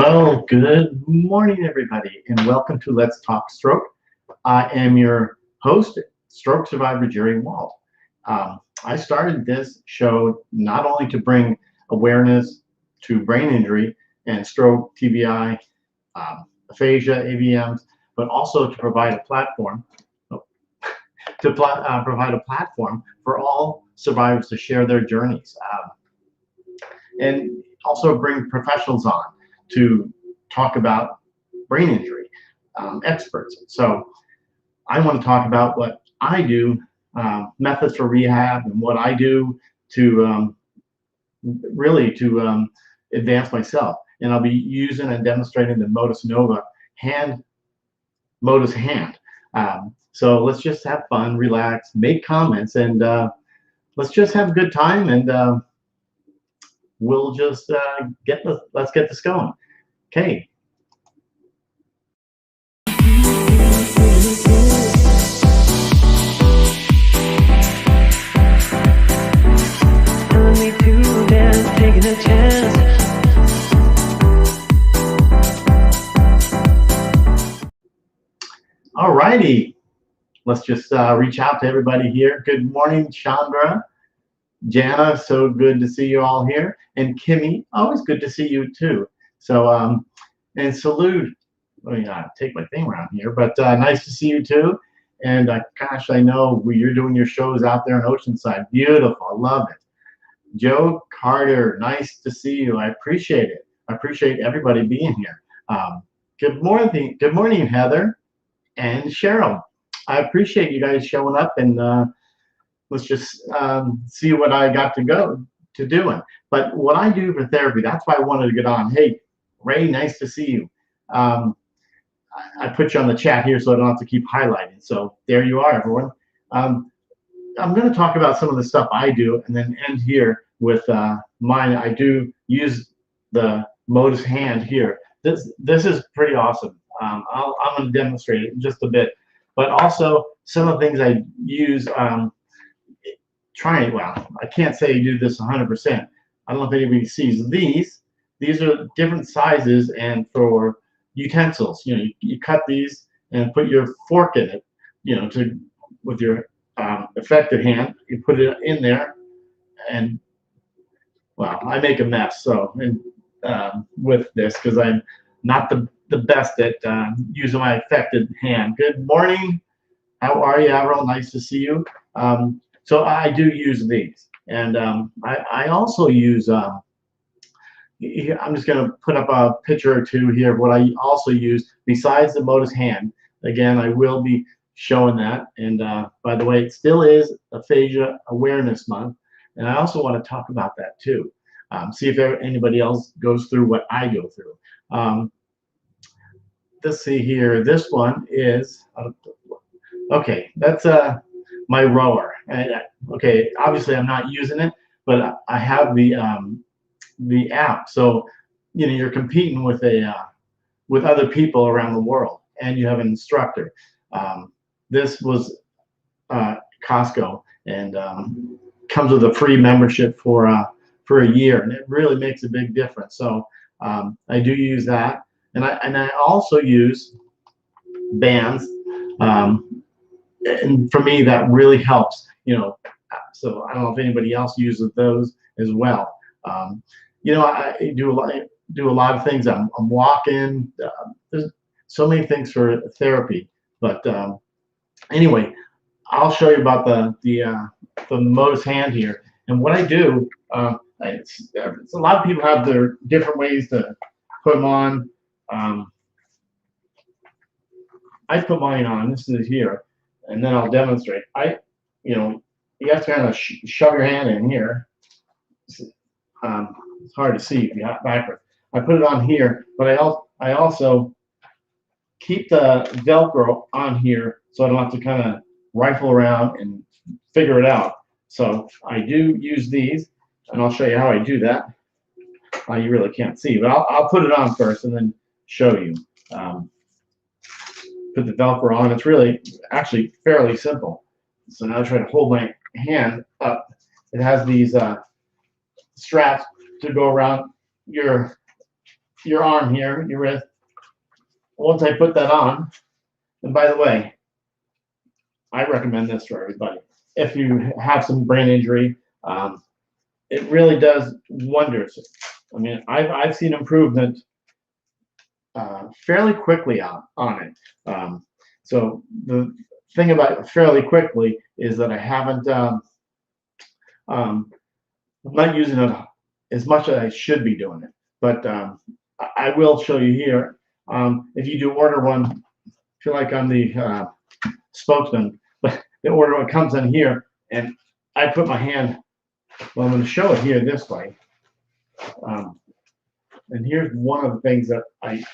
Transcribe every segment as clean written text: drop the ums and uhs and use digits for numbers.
Well, good morning, everybody, and welcome to Let's Talk Stroke. I am your host, stroke survivor Jerry Wald. I started this show not only to bring awareness to brain injury and stroke, TBI, aphasia, AVMs, but also to provide a platform provide a platform for all survivors to share their journeys, and also bring professionals on to talk about brain injury, experts. So I want to talk about what I do, methods for rehab, and what I do to really to advance myself. And I'll be using and demonstrating the Motus Nova Motus hand. So let's just have fun, relax, make comments, and let's just have a good time, and we'll just let's get this going. Okay. Telling me to dance, taking a chance. All righty. Let's just reach out to everybody here. Good morning, Chandra. Jana, so good to see you all here. And Kimmy, always good to see you too. So, and salute. Let me take my thing around here, but nice to see you too. And gosh, I know you're doing your shows out there in Oceanside. Beautiful, I love it. Joe Carter, nice to see you. I appreciate it. I appreciate everybody being here. Good morning, Heather and Cheryl. I appreciate you guys showing up, and let's just see what I got to go to doing. But what I do for therapy, that's why I wanted to get on. Hey, Ray, nice to see you. I put you on the chat here so I don't have to keep highlighting. So there you are, everyone. I'm going to talk about some of the stuff I do and then end here with mine. I do use the Motus hand here. This is pretty awesome. I'm going to demonstrate it in just a bit. But also some of the things I use, well, I can't say you do this 100%. I don't know if anybody sees these. These are different sizes, and for utensils, you cut these and put your fork in it, with your effective hand. You put it in there, and well, I make a mess. So, with this, because I'm not the best at using my effective hand. Good morning. How are you, Avril? Nice to see you. So I do use these, and I also use. I'm just going to put up a picture or two here of what I also use besides the Motus hand. Again, I will be showing that. And by the way, it still is Aphasia Awareness Month, and I also want to talk about that too. See if anybody else goes through what I go through. Let's see here. This one is okay. That's my rower. Okay, obviously I'm not using it, but I have the app. So you're competing with with other people around the world, and you have an instructor. This was Costco, and comes with a free membership for a year, and it really makes a big difference. So I do use that, and I also use bands, and for me that really helps. So I don't know if anybody else uses those as well. I do a lot of things. I'm walking. There's so many things for therapy, but anyway, I'll show you about the Motus hand here. And what I do, it's a lot of people have their different ways to put them on. I put mine on. This is here, and then I'll demonstrate. You have to kind of shove your hand in here. It's hard to see if you have backwards. I put it on here, but I also keep the Velcro on here so I don't have to kind of rifle around and figure it out. So I do use these, and I'll show you how I do that. You really can't see, but I'll put it on first and then show you. Put the Velcro on. It's really actually fairly simple. So now I try to hold my hand up. It has these straps to go around your your arm here, your wrist. Once I put that on, and by the way, I recommend this for everybody. If you have some brain injury, it really does wonders. I mean, I've seen improvement fairly quickly on it. So the thing about fairly quickly is that I haven't, I'm not using it as much as I should be doing it. But I will show you here. If you do order one, feel like I'm the spokesman, but the order one comes in here, and I put my hand. Well, I'm going to show it here this way. And here's one of the things that I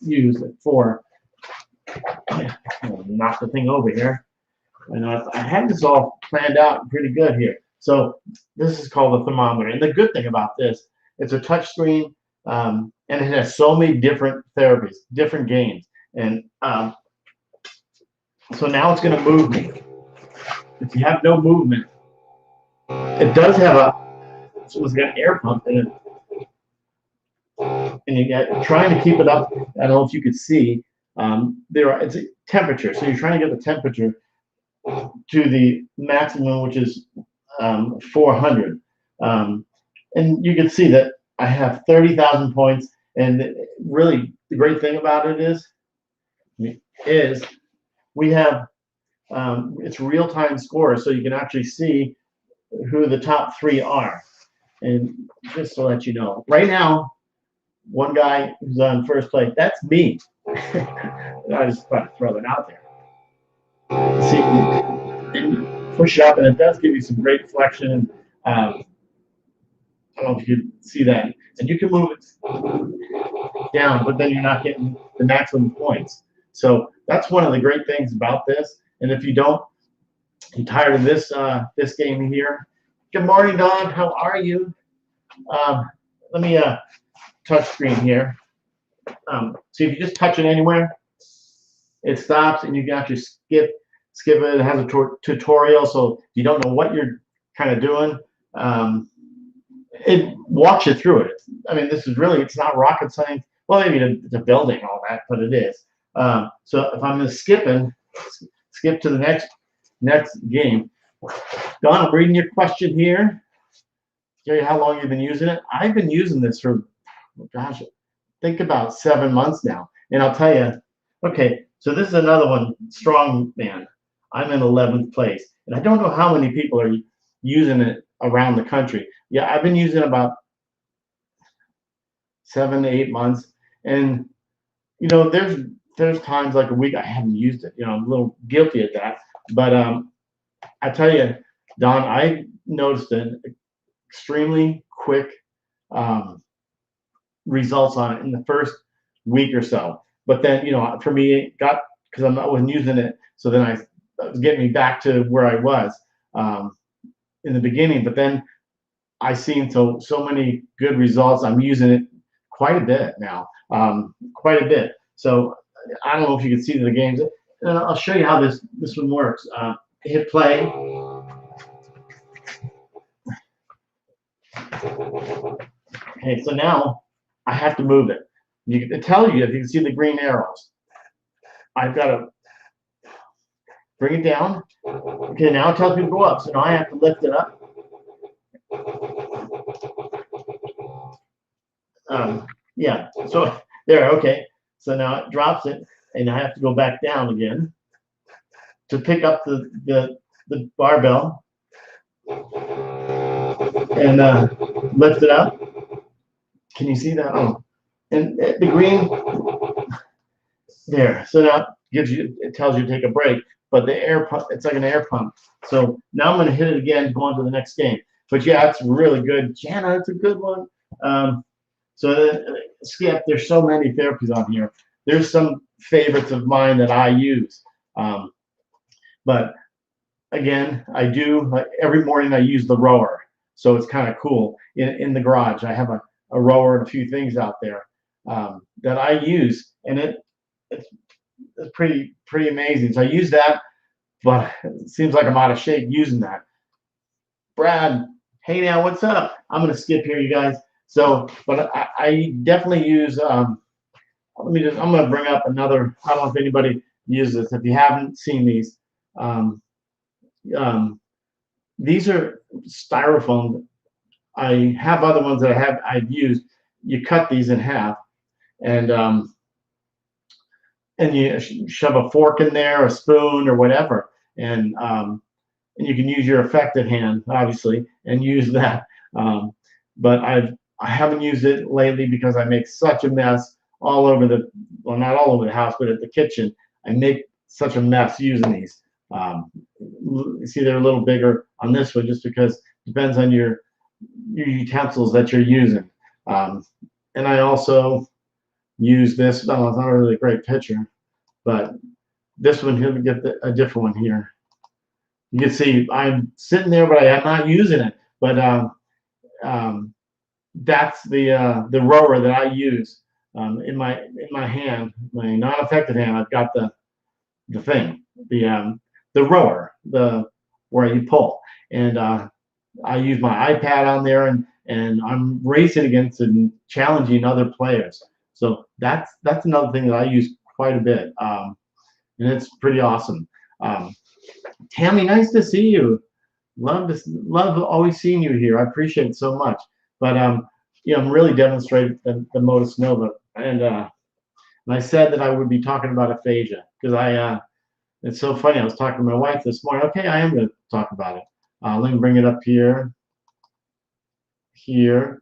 use it for. Knock the thing over here. I know I had this all planned out pretty good here. So this is called a thermometer, and the good thing about this, it's a touch screen, and it has so many different therapies, different gains, and so now it's going to move me. If you have no movement, it does have it's got an air pump in it, and you got trying to keep it up. I don't know if you could see. It's a temperature, so you're trying to get the temperature to the maximum, which is 400. And you can see that I have 30,000 points. And really, the great thing about it is we have it's real-time scores, so you can actually see who the top 3 are. And just to let you know, right now, one guy who's on first place, that's me. I just thought to throw that out there. See, and push it up, and it does give you some great flexion. I don't know if you can see that. And you can move it down, but then you're not getting the maximum points. So that's one of the great things about this. And if you're tired of this this game here, good morning, Don. How are you? Let me touch screen here. So if you just touch it anywhere, it stops, and you can actually skip it. It has a tutorial, so if you don't know what you're kind of doing, it walks you through it. I mean, this is really, it's not rocket science. Well, maybe the building, all that, but it is. So if I'm just skip to the next game. Don, I'm reading your question here. Tell you how long you've been using it. I've been using this for, gosh, think about 7 months now. And I'll tell you, okay, so this is another one, strong man. I'm in 11th place. And I don't know how many people are using it around the country. Yeah, I've been using it about 7 to 8 months. And, you know, there's times like a week I haven't used it. You know, I'm a little guilty at that. But I tell you, Don, I noticed an extremely quick results on it in the first week or so. But then, you know, for me, it got, because I wasn't using it, so then it was getting me back to where I was in the beginning. But then I've seen so many good results. I'm using it quite a bit now, quite a bit. So I don't know if you can see the games. And I'll show you how this one works. Hit play. Okay, so now I have to move it. It tells you, if you can see the green arrows, I've got to bring it down. Okay, now it tells me to go up, so now I have to lift it up. Yeah, so there, okay. So now it drops it, and I have to go back down again to pick up the barbell and lift it up. Can you see that? Oh, and the green there. So now it tells you to take a break, but the air pump, it's like an air pump. So now I'm going to hit it again, go on to the next game. But yeah, it's really good. Jana, it's a good one. So Skip, there's so many therapies on here. There's some favorites of mine that I use. But again, I do, like every morning I use the rower. So it's kind of cool. In the garage, I have a rower and a few things out there that I use, and it's pretty amazing. So I use that, but it seems like I'm out of shape using that. Brad, hey now, what's up? I'm gonna skip here, you guys. So, but I definitely use. I'm going to bring up another. I don't know if anybody uses this. If you haven't seen um, um, these are styrofoam. I have other ones that I've used. You cut these in half, and you shove a fork in there, a spoon, or whatever, and you can use your effective hand, obviously, and use that. Um, but I haven't used it lately because I make such a mess all over well, not all over the house, but at the kitchen. I make such a mess using these. You see, they're a little bigger on this one just because it depends on your utensils that you're using. Um, and I also use this. Oh, it's not a really great picture, but this one here, we get a different one here. You can see I'm sitting there, but I am not using it. But um, that's the rower that I use in my hand, my non-effective hand. I've got the thing, the rower, where you pull, and I use my iPad on there, and I'm racing against and challenging other players. So that's another thing that I use quite a bit, and it's pretty awesome. Um, Tammy, nice to see you. Love always seeing you here. I appreciate it so much. But I'm really demonstrating the Motus Nova, and I said that I would be talking about aphasia because it's so funny. I was talking to my wife this morning. Okay, I am going to talk about it. Let me bring it up here. Here,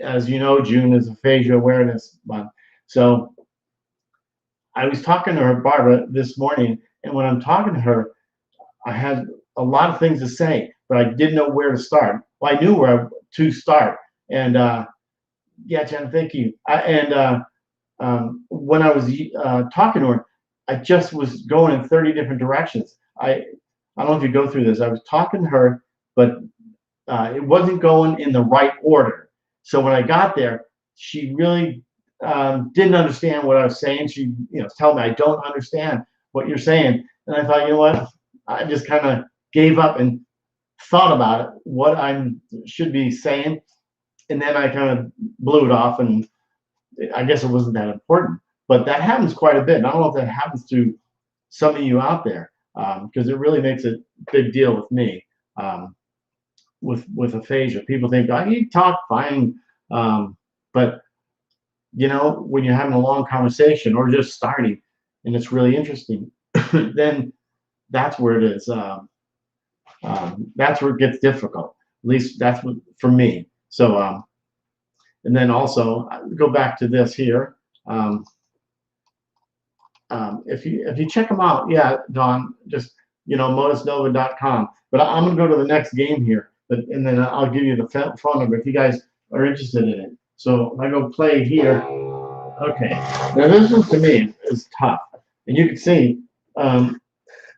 as you know, June is Aphasia Awareness Month. So I was talking to her, Barbara, this morning, and when I'm talking to her, I had a lot of things to say, but I didn't know where to start. Well, I knew where to start, and yeah, Jen, thank you. When I was talking to her, I just was going in 30 different directions. I don't know if you go through this. I was talking to her, but it wasn't going in the right order. So when I got there, she really didn't understand what I was saying. She, told me, I don't understand what you're saying. And I thought, you know what? I just kind of gave up and thought about it, what I should be saying. And then I kind of blew it off, and I guess it wasn't that important. But that happens quite a bit. And I don't know if that happens to some of you out there, because it really makes a big deal with me. With aphasia, people think, oh, you talk fine, but when you're having a long conversation or just starting, and it's really interesting, then that's where it is. That's where it gets difficult. At least that's what for me. So, and then also go back to this here. If you check them out, yeah, Don, just motusnova.com. But I'm gonna go to the next game here, and then I'll give you the phone number if you guys are interested in it. So if I go play here, okay. Now this one to me is tough, and you can see.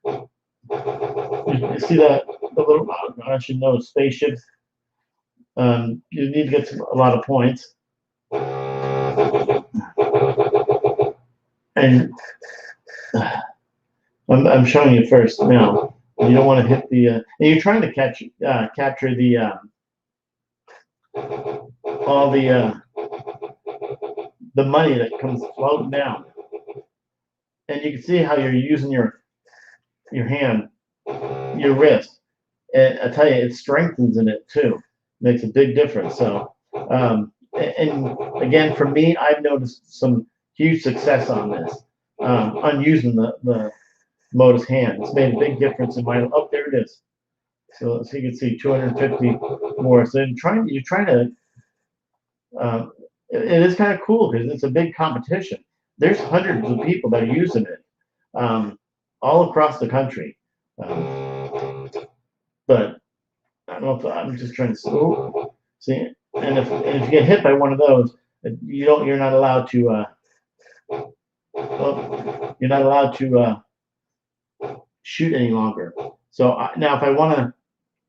You see that the little, I should know, spaceships. You need to get a lot of points, and I'm showing you first now. You don't want to hit the. And you're trying to capture the all the money that comes floating down, and you can see how you're using your hand, your wrist. And I tell you, it strengthens in it too. Makes a big difference. So, and again, for me, I've noticed some huge success on this. On using the Motus hand, it's made a big difference in my. Oh, there it is. So you can see 250 more. So you're trying to. It is kind of cool because it's a big competition. There's hundreds of people that are using it, all across the country. But I don't know if I'm just trying to see. And if you get hit by one of those, you're not allowed to. You're not allowed to shoot any longer. So now, if I want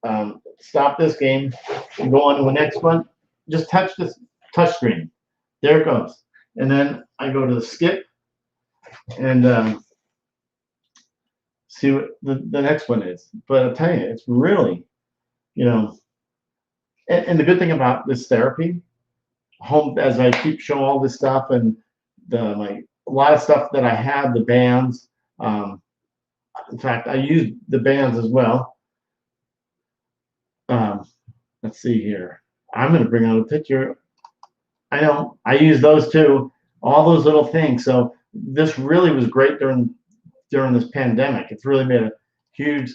to stop this game and go on to the next one, just touch this touch screen. There it goes. And then I go to the skip and see what the next one is. But I'll tell you, it's really, and the good thing about this therapy home, as I keep showing all this stuff and a lot of stuff that I have, the bands. Um, in fact, I use the bands as well. Um, let's see here. I'm going to bring out a picture. I know I use those too. All those little things. So this really was great during this pandemic. It's really made a huge,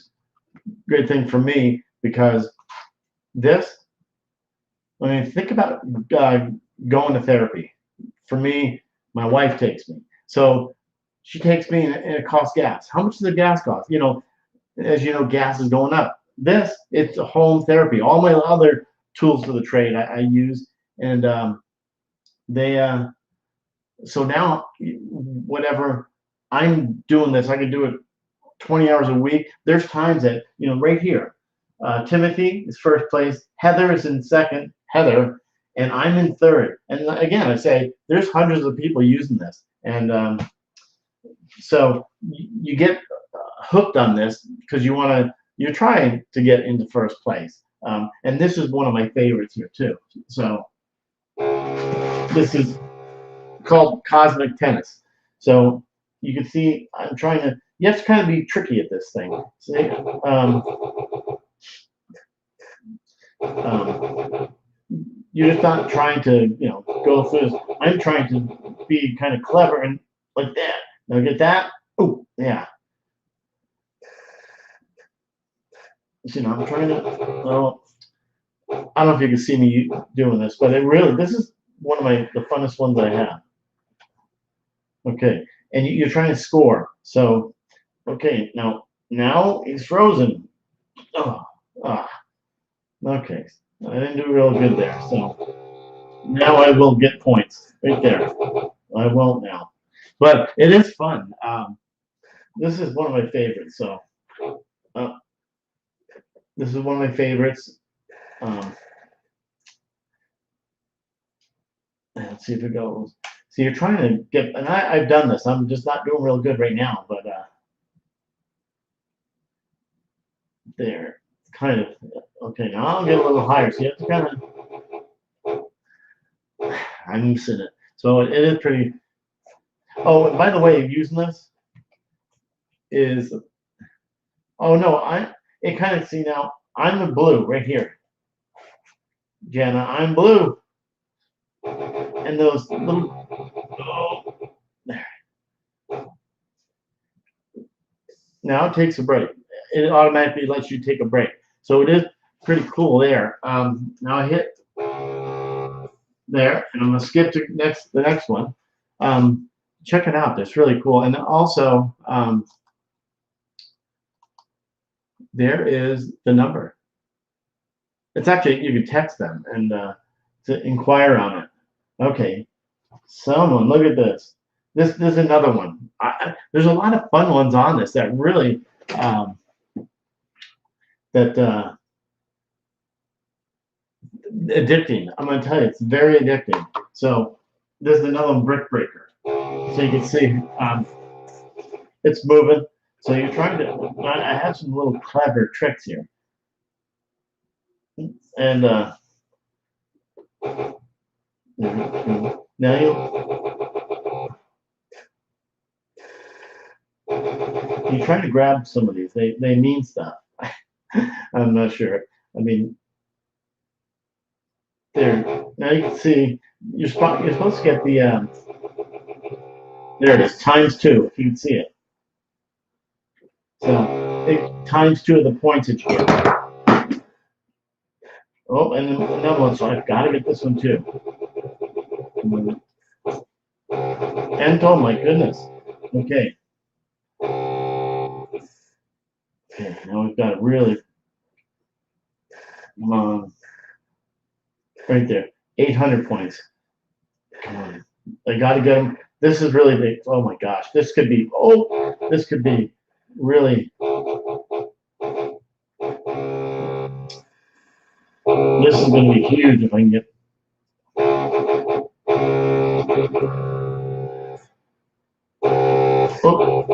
great thing for me because this. I mean, think about going to therapy. For me, my wife takes me. So she takes me and it costs gas. How much does the gas cost? As you know, gas is going up. It's a home therapy. All my other tools of the trade I use, and they. So now, whatever I'm doing this, I can do it 20 hours a week. There's times that right here, Timothy is first place, Heather is in second, Heather, and I'm in third. And again, I say there's hundreds of people using this, and so you get hooked on this because you're trying to get into first place. And this is one of my favorites here too. So this is called Cosmic Tennis. So you can see I'm trying to. You have to kind of be tricky at this thing. See, you're just not trying to go through this. I'm trying to be kind of clever and like that. Now get that. Oh yeah. I'm trying to. Well, I don't know if you can see me doing this, but this is one of the funnest ones I have. Okay, and you're trying to score. So, okay, now he's frozen. Oh, okay. I didn't do real good there. So now I will get points right there. I won't now, but it is fun. This is one of my favorites. So this is one of my favorites. Let's see if it goes. So you're trying to get, and I've done this. I'm just not doing real good right now, but there, kind of. Okay, now I'll get a little higher. So you have to kind of. I'm using it, so it is pretty. Oh, and by the way, using this is. Oh no, it kind of see now. I'm the blue right here, Jenna. I'm blue, and those little. Oh, there. Now it takes a break. It automatically lets you take a break. So it is pretty cool there. Now I hit there, and I'm gonna skip to the next one. Check it out. That's really cool. And also, there is the number. It's actually, you can text them and to inquire on it. Okay, someone look at this. This is another one. There's a lot of fun ones on this that really addicting. I'm going to tell you, it's very addicting. So this is another one, Brick Breaker. So you can see it's moving. So you're trying to. I have some little clever tricks here, and now you try to grab some of these. They mean stuff. I'm not sure. I mean, there. Now you can see you're supposed to get the. There it is, ×2. If you can see it. So it ×2 of the points that you get. Oh, and then another one. So I've got to get this one too. And oh my goodness. Okay. Okay, now we've got really right there, 800 points. Come on, I got to get them. This is really big. Oh my gosh, this could be. Oh, this could be really. This is going to be huge if I can get. Oh,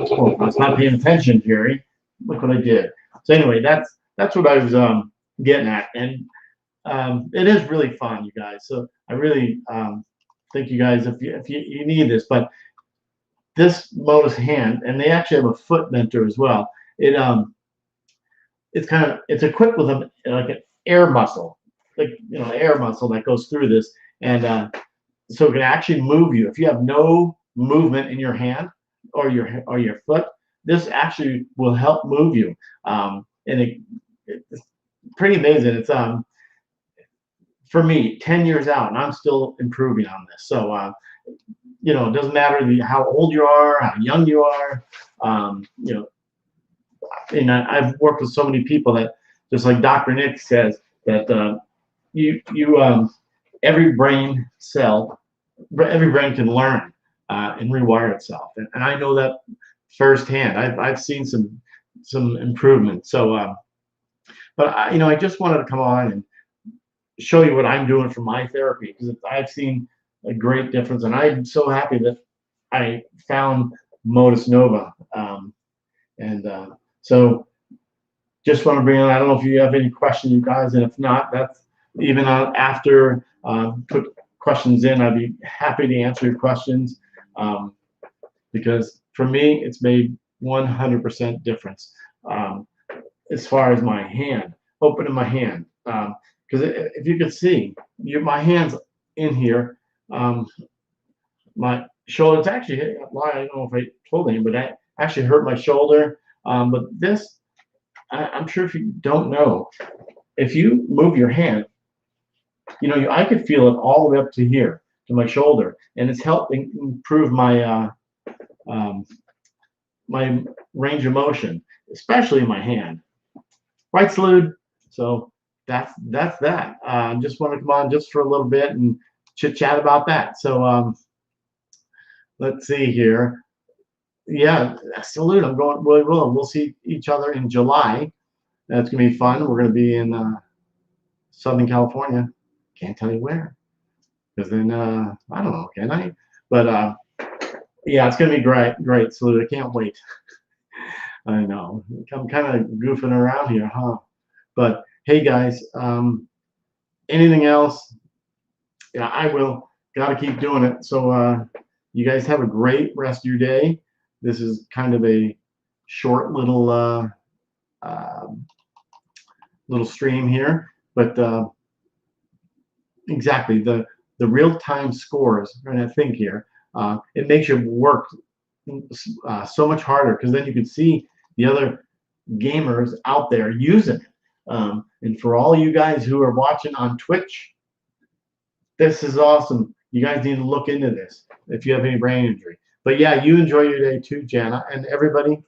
I was not paying attention, Jerry. Look what I did. So anyway, that's what I was getting at, and it is really fun, you guys. So I really think you guys, if you need this, but this Motus hand, and they actually have a foot mentor as well. It it's equipped with a like an air muscle, like air muscle that goes through this, and so it can actually move you. If you have no movement in your hand or your foot, this actually will help move you. And it's pretty amazing. It's for me 10 years out, and I'm still improving on this. So it doesn't matter how old you are, how young you are. And I've worked with so many people that, just like Dr. Nick says, that every brain cell, every brain can learn and rewire itself, and I know that firsthand. I've seen some improvement. So, but I just wanted to come on and show you what I'm doing for my therapy, because I've seen a great difference, and I'm so happy that I found Motus Nova. So just want to bring on, I don't know if you have any questions, you guys, and if not, that's even after put questions in, I'd be happy to answer your questions, because for me, it's made 100% difference as far as my hand, opening my hand. Because if you could see, my hand's in here, my shoulder, it's actually, well, I don't know if I told anyone, but I actually hurt my shoulder. But this, I'm sure if you don't know, if you move your hand, I could feel it all the way up to here, to my shoulder, and it's helping improve my my range of motion, especially in my hand. Right, Salute? So that's that. Just want to come on just for a little bit and chit chat about that. So let's see here. Yeah, Salute. I'm going really well. We'll see each other in July. That's gonna be fun. We're gonna be in Southern California. Can't tell you where, because then I don't know, can I? But yeah, it's gonna be great. Salute. I can't wait. I know. I'm kind of goofing around here, huh? But hey, guys, anything else? Yeah, I will. Got to keep doing it. So you guys have a great rest of your day. This is kind of a short little little stream here, but exactly the real-time scores. I'm going to think here. It makes your work so much harder, because then you can see the other gamers out there using it. And for all you guys who are watching on Twitch, this is awesome. You guys need to look into this if you have any brain injury. But yeah, you enjoy your day too, Jana, and everybody.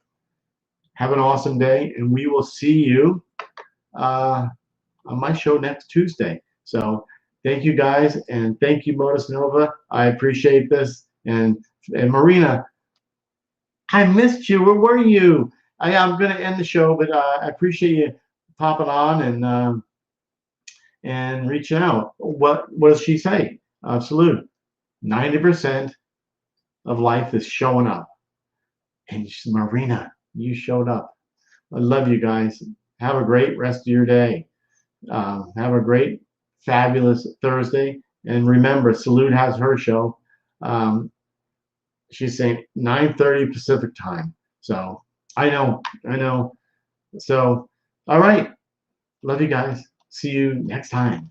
Have an awesome day, and we will see you on my show next Tuesday. So thank you, guys, and thank you, Motus Nova. I appreciate this. And Marina, I missed you. Where were you? I'm going to end the show, but I appreciate you popping on and reaching out. What does she say? Salute. 90% of life is showing up. And Marina, you showed up. I love you guys. Have a great rest of your day. Have a great, fabulous Thursday. And remember, Salute has her show. She's saying 9:30 Pacific time. So I know. So, all right. Love you guys. See you next time.